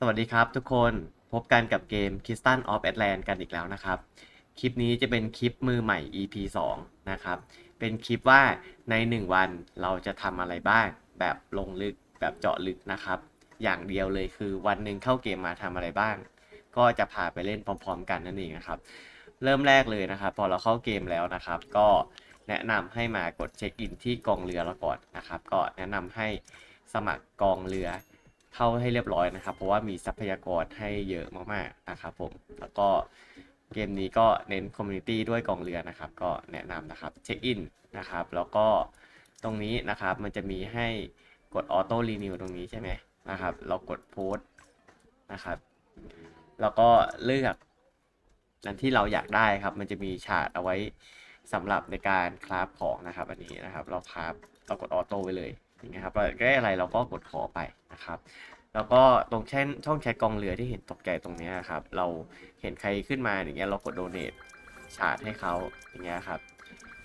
วัสดีครับทุกคนพบกันกับเกม Crystal of Atlant กันอีกแล้วนะครับคลิปนี้จะเป็นคลิปมือใหม่ EP 2นะครับเป็นคลิปว่าใน1วันเราจะทำอะไรบ้างแบบลงลึกแบบเจาะลึกนะครับอย่างเดียวเลยคือวันหนึ่งเข้าเกมมาทำอะไรบ้างก็จะพาไปเล่นพร้อมๆกันนั่นเองนะครับเริ่มแรกเลยนะครับพอเราเข้าเกมแล้วนะครับก็แนะนำให้มากดเช็คอินที่กองเรือเราก่อนนะครับก็แนะนำให้สมัครกองเรือเข้าให้เรียบร้อยนะครับเพราะว่ามีทรัพยากรให้เยอะมากๆนะครับผมแล้วก็เกมนี้ก็เน้นคอมมูนิตี้ด้วยกองเรือนะครับก็แนะนำนะครับเช็คอินนะครับแล้วก็ตรงนี้นะครับมันจะมีให้กดออโต้รีนิวตรงนี้ใช่ไหมนะครับเรากดโพสต์นะครับแล้วก็เลือกอันที่เราอยากได้ครับมันจะมีฉากเอาไว้สำหรับในการคราฟของนะครับอันนี้นะครับเราคราฟเรากดออโต้ไว้เลยอย่างเงี้ยครับเราได้อะไรเราก็กดขอไปนะครับแล้วก็ตรงช่องแชทกองเรือที่เห็นตกใจตรงนี้ครับเราเห็นใครขึ้นมาอย่างเงี้ยเรากดโดเนทฉาดให้เขาอย่างเงี้ยครับ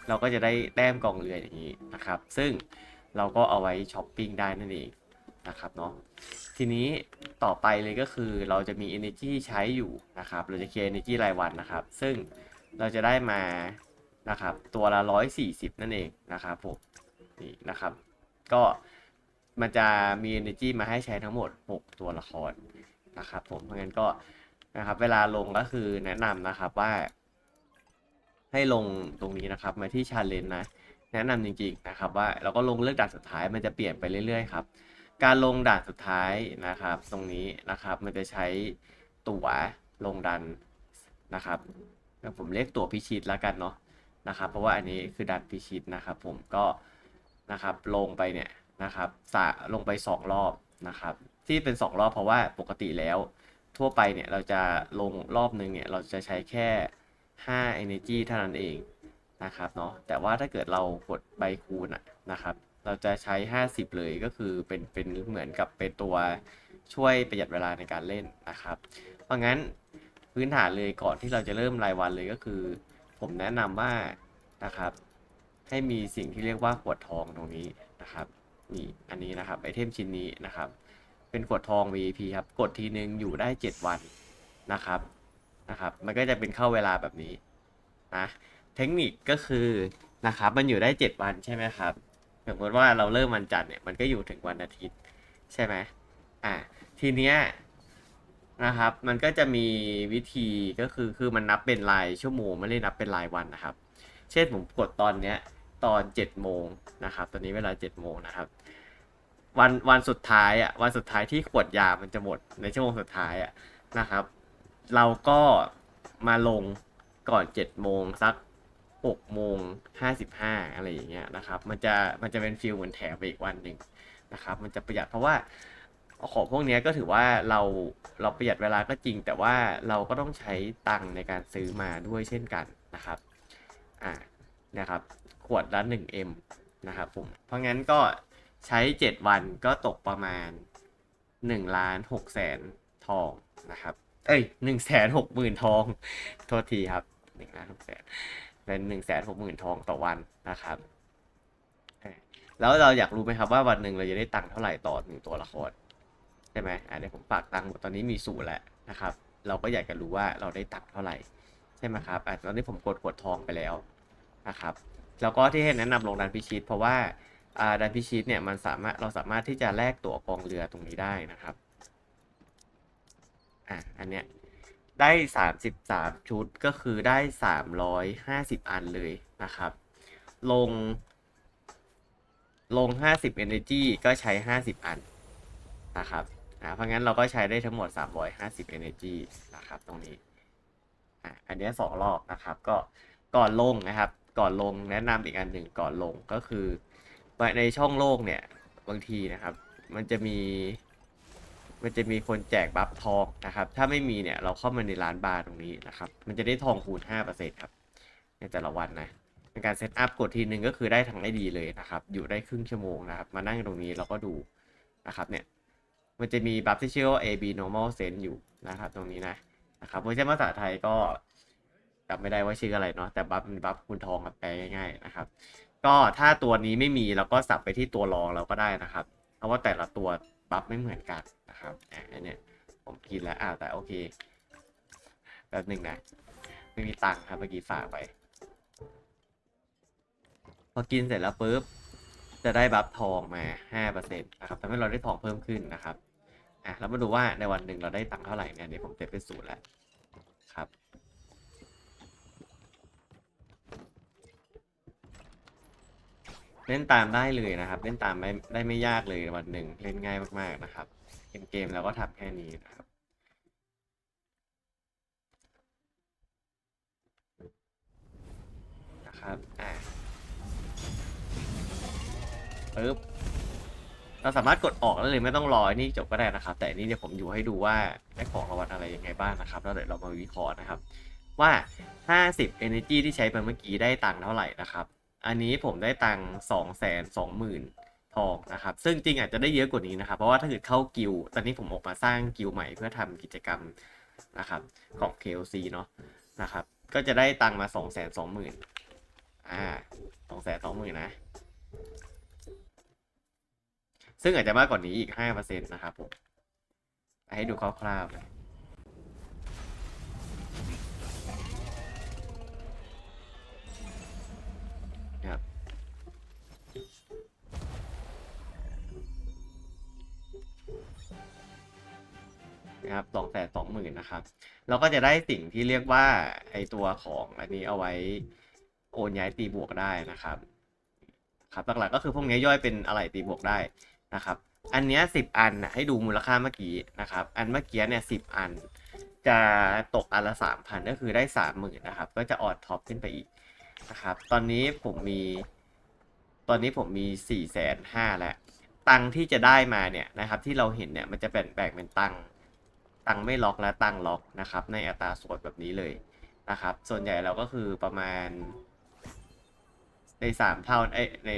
เราก็จะได้แต้มกองเรืออย่างนี้นะครับซึ่งเราก็เอาไว้ช้อปปิ้งได้นั่นเองนะครับเนาะ ทีนี้ต่อไปเลยก็คือเราจะมี energy ใช้อยู่นะครับเราจะเคลียร์ energy รายวันนะครับซึ่งเราจะได้มานะครับตัวละ140นั่นเองนะครับผมนี่นะครับก็มันจะมี energy มาให้ใช้ทั้งหมด6ตัวละครนะครับผมเพราะงั้นก็นะครับเวลาลงก็คือแนะนำนะครับว่าให้ลงตรงนี้นะครับมาที่ challenge นะแนะนำจริงๆนะครับว่าเราก็ลงเลือกด่านสุดท้ายมันจะเปลี่ยนไปเรื่อยๆครับ การลงด่านสุดท้ายนะครับตรงนี้นะครับมันจะใช้ตั๋วลงดันนะครับผมเรียกตั๋วพิชิตแล้วกันเนาะนะครับเพราะว่าอันนี้คือดันพิชิตนะครับผมก็นะครับลงไปเนี่ยนะครับลงไป2รอบนะครับที่เป็น2รอบเพราะว่าปกติแล้วทั่วไปเนี่ยเราจะลงรอบนึงเนี่ยเราจะใช้แค่5 energy เท่านั้นเองนะครับเนาะแต่ว่าถ้าเกิดเรากดใบคูณนะครับ เราจะใช้50เลยก็คือเป็นเหมือนกับเป็นตัวช่วยประหยัดเวลาในการเล่นนะครับเพราะงั้นพื้นฐานเลยก่อนที่เราจะเริ่มรายวันเลยก็คือผมแนะนำว่านะครับให้มีสิ่งที่เรียกว่าขวดทองตรงนี้นะครับนี่อันนี้นะครับไอเทมชิ้นนี้นะครับเป็นขวดทอง VIP ครับกดทีนึงอยู่ได้7วันนะครับมันก็จะเป็นเข้าเวลาแบบนี้นะเทคนิคก็คือนะครับมันอยู่ได้7วันใช่ไหมครับ สมมติว่าเราเริ่มวันจันทร์เนี่ยมันก็อยู่ถึงวันอาทิตย์ใช่ไหมอ่าทีเนี้ยนะครับมันก็จะมีวิธีก็คือมันนับเป็นรายชั่วโมงไม่ได้นับเป็นรายวันนะครับเช่นผมกดตอนเนี้ยตอน7 โมงนะครับตอนนี้เวลา7 โมงนะครับวันสุดท้ายวันสุดท้ายที่ขวดยามันจะหมดในชั่วโมงสุดท้ายนะครับเราก็มาลงก่อน7 โมงสัก6 โมง 55อะไรอย่างเงี้ยนะครับมันจะเป็นฟิลเหมือนแถมไปอีกวันหนึ่งนะครับมันจะประหยัดเพราะว่าของพวกนี้ก็ถือว่าเราประหยัดเวลาก็จริงแต่ว่าเราก็ต้องใช้ตังค์ในการซื้อมาด้วยเช่นกันนะครับอ่านะครับขวดละ1Mนะครับผมเพราะงั้นก็ใช้7วันก็ตกประมาณ1,600,000ทองนะครับเอ้ย160,000ทองโทษทีครับ1,600,000เป็น160,000ทองต่อวันนะครับแล้วเราอยากรู้ไหมครับว่าวันหนึ่งเราจะได้ตังค์เท่าไหร่ต่อ1ตัวละครใช่ไหมเดี๋ยวผมฝากตังค์หมดตอนนี้มี0แล้วนะครับเราก็อยากจะรู้ว่าเราได้ตังค์เท่าไหร่ใช่ไหมครับตอนนี้ผมกดทองไปแล้วนะครับแล้วก็ที่ให้แนะนำลงดันพิชิตเพราะว่าดันพิชิตเนี่ยเราสามารถที่จะแลกตั๋วกองเรือตรงนี้ได้นะครับอันเนี้ยได้33 ชุดก็คือได้350อันเลยนะครับลง 50 energy ก็ใช้50อันนะครับเพราะงั้นเราก็ใช้ได้ทั้งหมด350 energy นะครับตรงนี้อันนี้2 รอบนะครับก็ก่อนลงนะครับก่อนลงแนะนำอีกอันหนึ่งก่อนลงก็คือในช่องโลกเนี่ยบางทีนะครับมันจะมีคนแจกบัฟทองนะครับถ้าไม่มีเนี่ยเราเข้ามาในร้านบาร์ตรงนี้นะครับมันจะได้ทองคูณ5%ครับในแต่ละวันนะในการเซตอัพกดทีนึงก็คือได้ทั้งไอดีเลยนะครับอยู่ได้ครึ่งชั่วโมงนะครับมานั่งตรงนี้เราก็ดูนะครับเนี่ยมันจะมีบัฟที่ชื่อว่า AB normal sense อยู่นะครับตรงนี้นะครับเวอร์ชันภาษาไทยก็จำไม่ได้ว่าชื่ออะไรเนาะแต่บัฟเป็นบัฟคูณทองกับแปลง่ายๆนะครับก็ถ้าตัวนี้ไม่มีเราก็สับไปที่ตัวรองเราก็ได้นะครับเพราะว่าแต่ละตัวบัฟไม่เหมือนกันนะครับอันเนี้ยผม กินแล้วแต่โอเคแบบหนึ่งนะไม่มีตังค์ครับเมื่อกี้ฝากไปพอกินเสร็จแล้วปุ๊บจะได้บัฟทองมา5%นะครับทำให้เราได้ทองเพิ่มขึ้นนะครับเรามาดูว่าในวันหนึ่งเราได้ตังค์เท่าไหร่เนี่ยเดี๋ยวผมเซตเป็น0แล้วครับเล่นตามได้เลยนะครับเล่นตามไม่ยากเลยวันหนึ่งเล่นง่ายมากๆนะครับเกมเราก็ทำแค่นี้นะครับปึ๊บเราสามารถกดออกได้เลยไม่ต้องรอนี่จบก็ได้นะครับแต่นี่เดี๋ยวผมอยู่ให้ดูว่าได้ของรางวัลอะไรยังไงบ้างนะครับแล้วเดี๋ยวเรามาวิเคราะห์นะครับว่า50 energy ที่ใช้ไปเมื่อกี้ได้ตังค์เท่าไหร่นะครับอันนี้ผมได้ตังค์220,000ทองนะครับซึ่งจริงอาจจะได้เยอะกว่านี้นะครับเพราะว่าถ้าเกิดเข้ากิลตอนนี้ผมออกมาสร้างกิลใหม่เพื่อทำกิจกรรมนะครับของ KLC เนาะนะครับก็จะได้ตังค์มา220,000220,000นะซึ่งอาจจะมากกว่านี้อีก5%นะครับผมให้ดูคร่าวๆนะครับ220,000นะครับเราก็จะได้สิ่งที่เรียกว่าไอตัวของอันนี้เอาไว้โอนย้ายตีบวกได้นะครับหลักๆก็คือพวกนี้ย่อยเป็นอะไรตีบวกได้นะครับอันเนี้ย10 อันนะให้ดูมูลค่าเมื่อกี้นะครับอันเมื่อกี้เนี่ย10 อันจะตกอันละ 3,000ก็คือได้ 30,000นะครับก็จะออดท็อปขึ้นไปอีกนะครับตอนนี้ผมมี450,000แล้วตังค์ที่จะได้มาเนี่ยนะครับที่เราเห็นเนี่ยมันจะแบ่งเป็นตังค์ไม่ล็อกและตังค์ล็อกนะครับในอัตราส่วนแบบนี้เลยนะครับส่วนใหญ่เราก็คือประมาณใน3 เท่า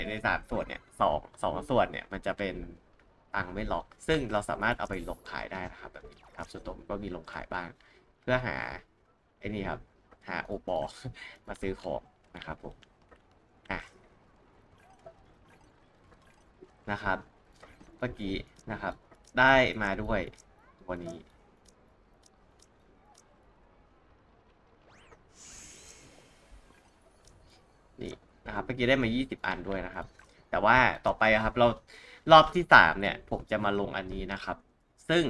ใน3 ส่วนเนี่ยสองส่วนเนี่ยมันจะเป็นตังค์ไม่ล็อกซึ่งเราสามารถเอาไปลงขายได้นะครับแบบนี้ครับส่วนตัวผมก็มีลงขายบ้างเพื่อหาไอ้นี่ครับหาโอปอมาซื้อของนะครับผมอ่ะนะครับเมื่อกี้นะครับได้มาด้วยตัวนี้นี่นะครับเมื่อกี้ได้มา20 อันด้วยนะครับแต่ว่าต่อไปครับรอบที่3เนี่ยผมจะมาลงอันนี้นะครับซึ่ง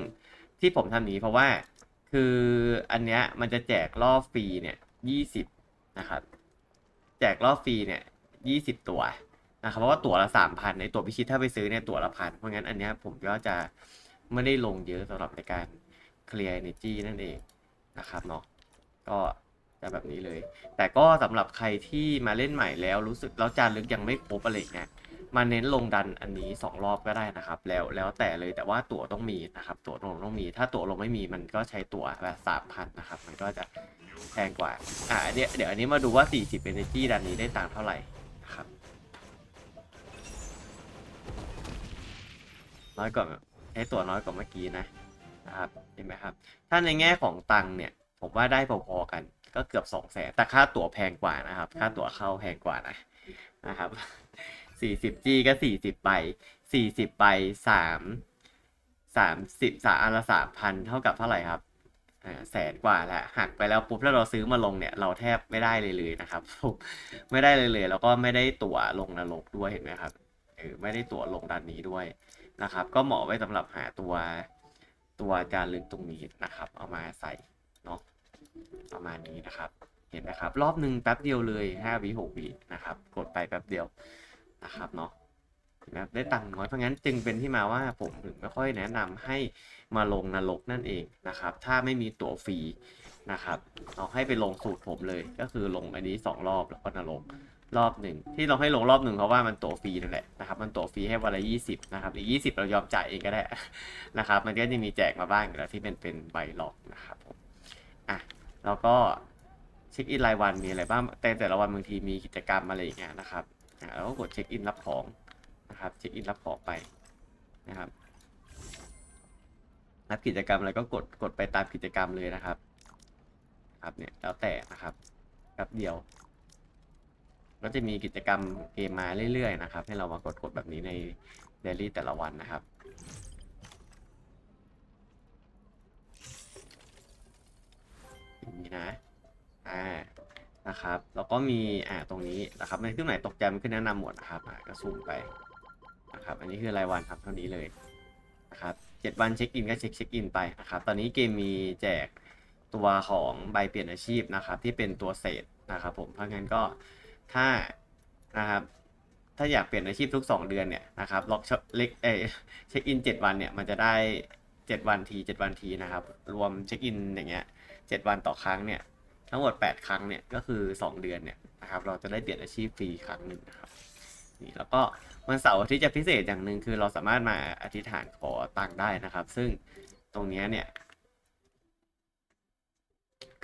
ที่ผมทำนี้เพราะว่าคืออันเนี้ยมันจะแจกรอบฟรีเนี่ย20นะครับแจกรอบฟรีเนี่ย20 ตัวนะครับเพราะว่าตั๋วละ 3,000ในตั๋วพิชิตถ้าไปซื้อเนี่ยตั๋วละ1,000เพราะงั้นอันเนี้ยผมก็จะไม่ได้ลงเยอะสำหรับในการเคลียร์ energy นั่นเองนะครับเนาะก็จะแบบนี้เลย แต่ก็สำหรับใครที่มาเล่นใหม่แล้วรู้สึกแล้วจารึกยังไม่ครบอะไรเงี้ยมาเน้นลงดันอันนี้2 รอบก็ได้นะครับแล้วแต่เลยแต่ว่าตั๋วต้องมีนะครับตั๋วลงต้องมีถ้าตั๋วลงไม่มีมันก็ใช้ตั๋วแบบ3,000นะครับมันก็จะแพงกว่าเดี๋ยวอันนี้มาดูว่า40 energy ดันนี้ได้ตังค์เท่าไหร่นะครับน้อยกว่าใช้ตั๋วน้อยกว่าเมื่อกี้นะครับเห็นไหมครับถ้าในแง่ของตังค์เนี่ยผมว่าได้พอๆกันก็เกือบ200,000แต่ค่าตั๋วแพงกว่านะครับค่าตั๋วเข้าแพงกว่านะครับ40G ก็40 ใบ40 ใบ3อันละ3,000เท่ากับเท่าไหร่ครับ100,000 กว่าแล้วหักไปแล้วปุ๊บถ้าเราซื้อมาลงเนี่ยเราแทบไม่ได้เลยนะครับไม่ได้เลยแล้วก็ไม่ได้ตั๋วลงนรกด้วยเห็นไหมครับไม่ได้ตั๋วลงด้านนี้ด้วยนะครับก็เหมาะไว้สำหรับหาตัวจารึกตรงนี้นะครับเอามาใส่เนาะประมาณนี้นะครับเห็นไหมครับรอบหนึ่งแป๊บเดียวเลย5 วิ 6 วินะครับกดไปแป๊บเดียวนะครับเนาะนะได้ตังค์น้อยเพราะงั้นจึงเป็นที่มาว่าผมถึงไม่ค่อยแนะนำให้มาลงนรกนั่นเองนะครับถ้าไม่มีตั๋วฟรีนะครับเอาให้ไปลงสูตรผมเลยก็คือลงอันนี้2 รอบแล้วก็นรกรอบหนึ่งที่เราให้ลงรอบหนึ่งเพราะว่ามันตั๋วฟรีนั่นแหละนะครับมันตั๋วฟรีให้วันละ20นะครับอีก20เรายอมจ่ายเองก็ได้นะครับมันก็จะมีแจกมาบ้างอยู่แล้วที่เป็นใบหลอกนะครับผมแล้วก็เช็คอินรายวันมีอะไรบ้างแต่ละวันบางทีมีกิจกรรมอะไรอย่างเงี้ยนะครับแล้วก็กดเช็คอินรับของนะครับเช็คอินรับของไปนะครับรับกิจกรรมอะไรก็กดไปตามกิจกรรมเลยนะครับเนี่ยแล้วแต่นะครับแป๊บเดียวก็จะมีกิจกรรมเกมมาเรื่อยๆนะครับให้เรามากดแบบนี้ในเดลี่แต่ละวันนะครับ นะนะครับแล้วก็มีตรงนี้นะครับมันขึ้นไหนตกใจมันขึ้นแนะนำหมดนะครับก็ซูมไปนะครับอันนี้คือรายวันครับเท่านี้เลยนะครับ7 วันเช็คอินก็เช็คอินไปนะครับตอนนี้เกมมีแจกตัวของใบเปลี่ยนอาชีพนะครับที่เป็นตัวเศษนะครับผมเพราะงั้นก็ถ้านะครับถ้าอยากเปลี่ยนอาชีพทุก2 เดือนเนี่ยนะครับล็อกเล็กเช็คอิน7 วันเนี่ยมันจะได้7 วันทีนะครับรวมเช็คอินอย่างเงี้ย7 วันต่อครั้งเนี่ยทั้งหมด8 ครั้งเนี่ยก็คือ2 เดือนเนี่ยนะครับเราจะได้เปลี่ยนอาชีพฟรีครั้งหนึ่งนะครับนี่แล้วก็วันเสาร์ที่จะพิเศษอย่างหนึ่งคือเราสามารถมาอธิษฐานขอตังค์ได้นะครับซึ่งตรงนี้เนี่ย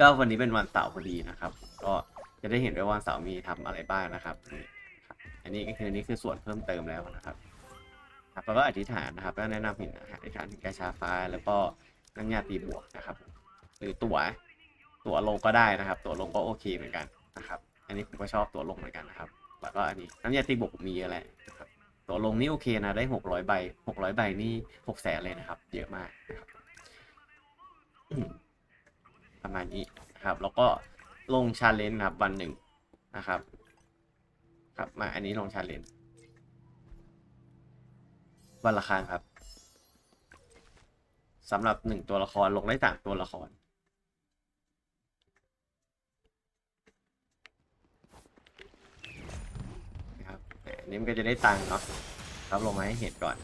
ก็วันนี้เป็นวันเสาร์พอดีนะครับก็จะได้เห็นว่าวันเสาร์มีทำอะไรบ้างนะครับอันนี้ก็คือนี่คือส่วนเพิ่มเติมแล้วนะครับแล้วก็อธิษฐานนะครับก็แนะนำหินอธิษฐานถึงกระชาฟ้าแล้วก็น้ำยาตีบวกนะครับหรือตั๋วลงก็ได้นะครับตั๋วลงก็โอเคเหมือนกันนะครับอันนี้ผมก็ชอบตั๋วลงเหมือนกันนะครับแล้วก็อันนี้น้ำยาตีบวกผมมีอะไรนะครับตั๋วลงนี่โอเคนะได้600 ใบนี่600,000เลยนะครับเยอะมากนะครับประมาณนี้นะครับแล้วก็ลงชาเลนจ์ครับวันหนึ่งนะครับครับมาอันนี้ลงชาเลนจ์วันละครั้งครับสำหรับ1 ตัวละครลงได้3 ตัวละครนะครับอันนี้มันก็จะได้ตังค์เนาะครับลงมาให้เห็นก่อน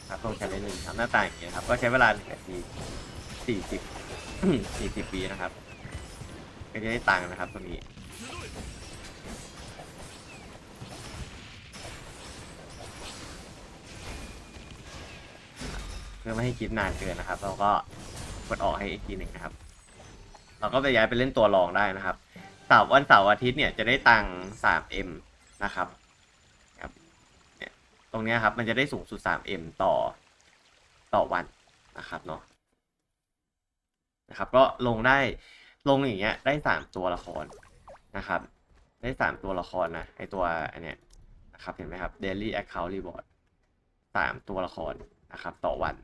ครับลงชาเลนจ์1ครับหน้าตาอย่างเงี้ยครับก็ใช้เวลา1 นาที40 40 วินะครับก็จะได้ตังค์นะครับตรงนี้เพื่อไม่ให้คลิปนานเกินนะครับเราก็กดออกให้อีกทีหนึ่งนะครับเราก็ไปย้ายไปเล่นตัวรองได้นะครับวันเสาร์อาทิตย์เนี่ยจะได้ตังค์ 3M นะครับเนี่ยตรงนี้ครับมันจะได้สูงสุด 3M ต่อวันนะครับเนาะนะครับก็ลงอย่างเงี้ยได้3 ตัวละครนะครับได้3 ตัวละครนะไอตัวอันเนี้ยนะครับเห็นไหมครับ Daily Account Reward 3 ตัวละครนะครับต่อวัน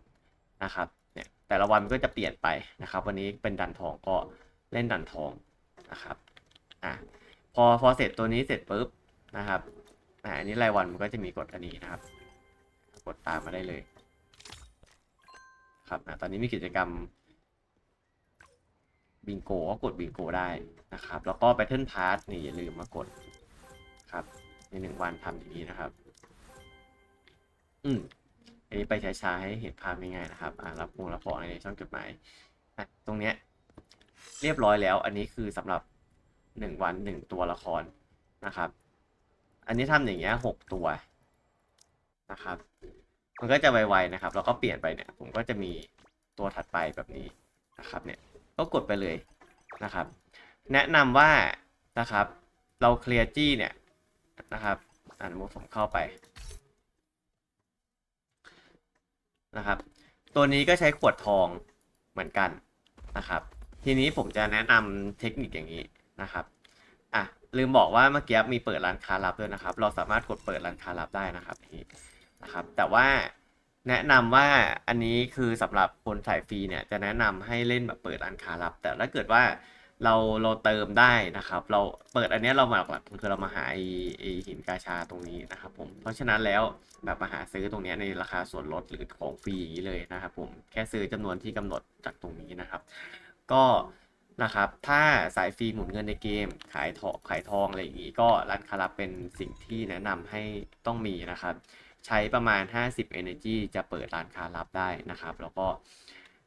นะครับเนี่ยแต่ละวันมันก็จะเปลี่ยนไปนะครับวันนี้เป็นดันทองก็เล่นดันทองนะครับพอเสร็จตัวนี้เสร็จปุ๊บนะครับอันนี้รายวันมันก็จะมีกฎอันนี้นะครับกดตามมาได้เลยครับตอนนี้มีกิจกรรมบิงโกก็กดบิงโกได้นะครับแล้วก็แบทเทิลพาสนี่อย่าลืมมากดครับใน1 วันทำอย่างนี้นะครับอันนี้ไปช้าๆให้เห็นภาพง่ายๆนะครับรับของในช่องจดหมายตรงเนี้ยเรียบร้อยแล้วอันนี้คือสำหรับ1 วัน1 ตัวละครนะครับอันนี้ทำอย่างเงี้ย6 ตัวนะครับมันก็จะไวๆนะครับแล้วก็เปลี่ยนไปเนี่ยผมก็จะมีตัวถัดไปแบบนี้นะครับเนี่ยก็กดไปเลยนะครับแนะนำว่านะครับเราเคลียร์จี้เนี่ยนะครับสมมติผมเข้าไปนะครับตัวนี้ก็ใช้ขวดทองเหมือนกันนะครับทีนี้ผมจะแนะนำเทคนิคอย่างนี้นะครับลืมบอกว่าเมื่อกี้มีเปิดร้านค้าลับด้วยนะครับเราสามารถกดเปิดร้านค้าลับได้นะครับนี่นะครับแต่ว่าแนะนำว่าอันนี้คือสำหรับคนสายฟรีเนี่ยจะแนะนำให้เล่นแบบเปิดร้านค้าลับแต่ถ้าเกิดว่าเราเติมได้นะครับเราเปิดอันนี้เรามาหลักๆคือเรามาหาไอหินกาชาตรงนี้นะครับผมเพราะฉะนั้นแล้วแบบมาหาซื้อตรงนี้ในราคาส่วนลดหรือของฟรีอย่างนี้เลยนะครับผมแค่ซื้อจำนวนที่กำหนดจากตรงนี้นะครับก็นะครับถ้าสายฟรีหมุนเงินในเกมขายทองอะไรอย่างนี้ก็ร้านค้าลับเป็นสิ่งที่แนะนำให้ต้องมีนะครับใช้ประมาณ50 energy จะเปิดร้านค้าลับได้นะครับแล้วก็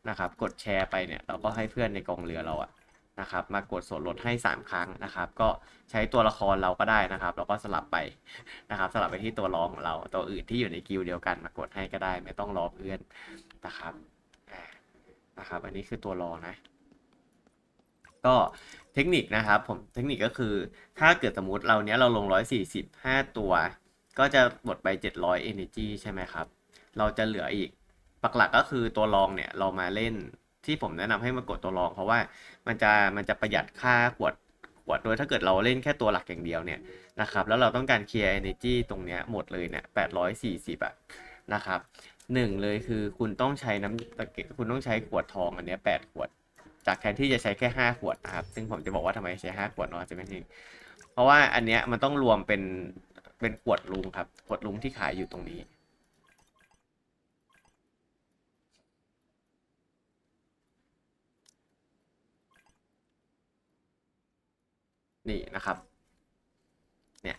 นะครับกดแชร์ไปเนี่ยเราก็ให้เพื่อนในกองเรือเราอะนะครับมากดส่วนลดให้3 ครั้งนะครับก็ใช้ตัวละครเราก็ได้นะครับแล้วก็สลับไปนะครับสลับไปที่ตัวรองของเราตัวอื่นที่อยู่ในกิลด์เดียวกันมากดให้ก็ได้ไม่ต้องรอเพื่อนนะครับอันนี้คือตัวรองนะก็เทคนิคนะครับผมเทคนิคก็คือถ้าเกิดสมมติเราลง145 ตัวก็จะหมดไป700 energy ใช่ไหมครับเราจะเหลืออีกปักหลักก็คือตัวรองเนี่ยเรามาเล่นที่ผมแนะนำให้มากดตัวรองเพราะว่ามันจะประหยัดค่าขวดโดยถ้าเกิดเราเล่นแค่ตัวหลักอย่างเดียวเนี่ยนะครับแล้วเราต้องการเคลียร์ energy ตรงเนี้ยหมดเลยเนี่ย840นะครับ 1เลยคือคุณต้องใช้น้ำตะเกียบคุณต้องใช้ขวดทองอันเนี้ย8 ขวดจากแทนที่จะใช้แค่5 ขวดนะครับซึ่งผมจะบอกว่าทำไมใช้5 ขวดเนาะจะไม่ทิ้งเพราะว่าอันเนี้ยมันต้องรวมเป็นขวดลุงครับขวดลุงที่ขายอยู่ตรงนี้นี่นะครับเนี่ย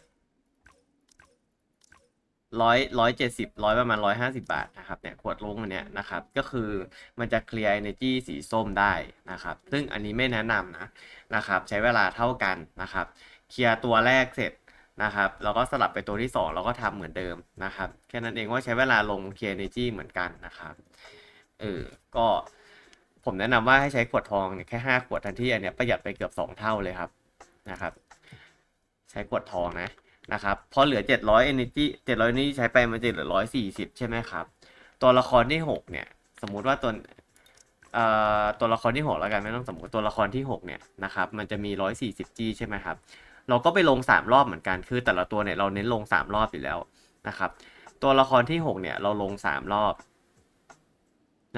170ประมาณ150 บาทนะครับเนี่ยขวดลุงอันเนี้ยนะครับก็คือมันจะเคลียร์ energy สีส้มได้นะครับซึ่งอันนี้ไม่แนะนำนะครับใช้เวลาเท่ากันนะครับเคลียร์ตัวแรกเสร็จนะครับแล้วก็สลับไปตัวที่2แล้วก็ทำเหมือนเดิมนะครับแค่นั้นเองว่าใช้เวลาลงเคลียร์ energy เหมือนกันนะครับก็ผมแนะนำว่าให้ใช้ขวดทองเนี่ยแค่5 ขวดทันที่อันเนี้ยประหยัดไปเกือบ2 เท่าเลยครับนะครับใช้ขวดทองนะครับพอเหลือ700 energy 700 energy ใช้ไปมันจะเหลือ140ใช่ไหมครับตัวละครที่6เนี่ยสมมุติว่าตัวละครที่6แล้วกันไม่ต้องสมมติตัวละครที่6เนี่ยนะครับมันจะมี140 G ใช่ไหมครับเราก็ไปลง3 รอบเหมือนกันคือแต่ละตัวเนี่ยเราเน้นลง3 รอบอยู่แล้วนะครับตัวละครที่6เนี่ยเราลง3 รอบ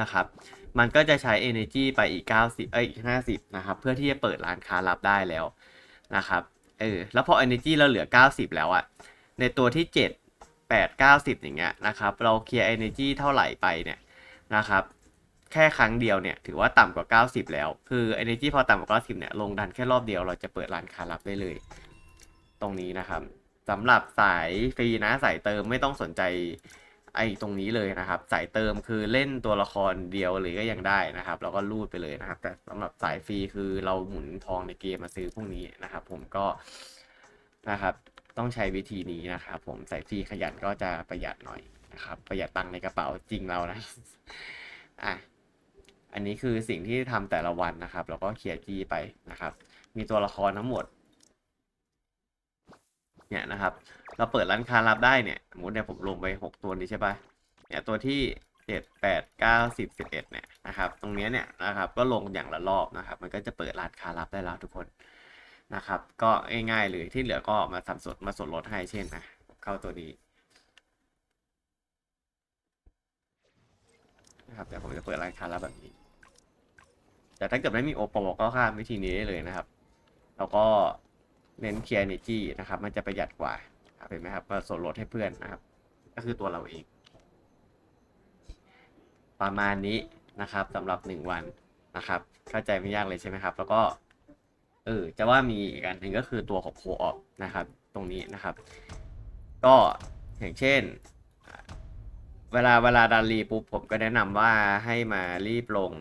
นะครับมันก็จะใช้ energy ไปอีก90อีก50นะครับเพื่อที่จะเปิดร้านค้าลับได้แล้วนะครับแล้วพอ energy เราเหลือ90แล้วอะในตัวที่7 8 90อย่างเงี้ยนะครับเราเคลียร์ energy เท่าไหร่ไปเนี่ยนะครับแค่ครั้งเดียวเนี่ยถือว่าต่ำกว่า90แล้วคือ energy พอต่ำกว่า90เนี่ยลงดันแค่รอบเดียวเราจะเปิดร้านค้าลับได้เลยตรงนี้นะครับสำหรับสายฟรีนะสายเติมไม่ต้องสนใจไอ้ตรงนี้เลยนะครับสายเติมคือเล่นตัวละครเดียวเลยก็ยังได้นะครับแล้วก็รูดไปเลยนะครับแต่สำหรับสายฟรีคือเราหมุนทองในเกมมาซื้อพวกนี้นะครับผมก็นะครับต้องใช้วิธีนี้นะครับผมสายฟรีขยันก็จะประหยัดหน่อยนะครับประหยัดตังค์ในกระเป๋าจริงเรานะอ่ะอันนี้คือสิ่งที่ทำแต่ละวันนะครับแล้วก็เคลียร์จี้ไปนะครับมีตัวละครทั้งหมดเนี่ยนะครับเราเปิดร้านค้ารับได้เนี่ยสมมติเนี่ยผมลงไป6 ตัวนี้ใช่ปะเนี่ยตัวที่7 8 9 10 11เนี่ยนะครับตรงนี้เนี่ยนะครับก็ลงอย่างละรอบนะครับมันก็จะเปิดร้านค้ารับได้แล้วทุกคนนะครับก็ง่ายๆเลยที่เหลือก็มาทำส่วนลดให้เช่นนะเข้าตัวนี้นะครับแต่ผมจะเปิดร้านค้ารับแบบนี้แต่ถ้าเกิดไม่มีโอปก็ข้ามวิธีนี้ได้เลยนะครับแล้วก็เน้นเคลียร์เนจี้นะครับมันจะประหยัดกว่าเห็นไหมครับก็ส่วนลดให้เพื่อนนะครับก็คือตัวเราเองประมาณนี้นะครับสำหรับ1 วันนะครับเข้าใจไม่ยากเลยใช่ไหมครับแล้วก็จะว่ามีอีกอันหนึ่งก็คือตัวของโคออปนะครับตรงนี้นะครับก็อย่างเช่นเวลาดันรีปุ๊บผมก็แนะนำว่าให้มารีบลง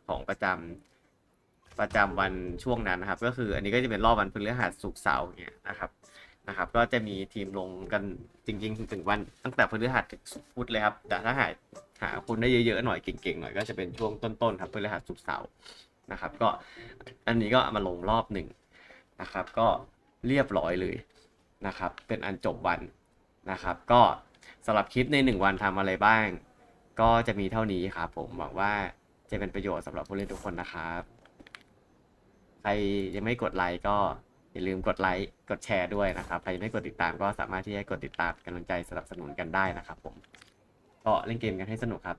ของประจำวันช่วงนั้นนะครับก็คืออันนี้ก็จะเป็นรอบวันพฤหัสศุกร์เสาร์เนี่ยนะครับก็จะมีทีมลงกันจริงๆถึงวันตั้งแต่พฤหัสถึงพุธเลยครับแต่ถ้าหาคนได้เยอะๆหน่อยเก่งๆหน่อยก็จะเป็นช่วงต้นๆครับพฤหัสศุกร์เสาร์นะครับก็อันนี้ก็มาลงรอบ1นะครับก็เรียบร้อยเลยนะครับเป็นอันจบวันนะครับก็สำหรับคลิปใน1 วันทำอะไรบ้างก็จะมีเท่านี้ครับผมหวังว่าจะเป็นประโยชน์สำหรับผู้เล่นทุกคนนะครับใครยังไม่กดไลค์ก็อย่าลืมกดไลค์กดแชร์ด้วยนะครับใครยังไม่กดติดตามก็สามารถที่จะกดติดตามกำลังใจสนับสนุนกันได้นะครับผมก็เล่นเกมกันให้สนุกครับ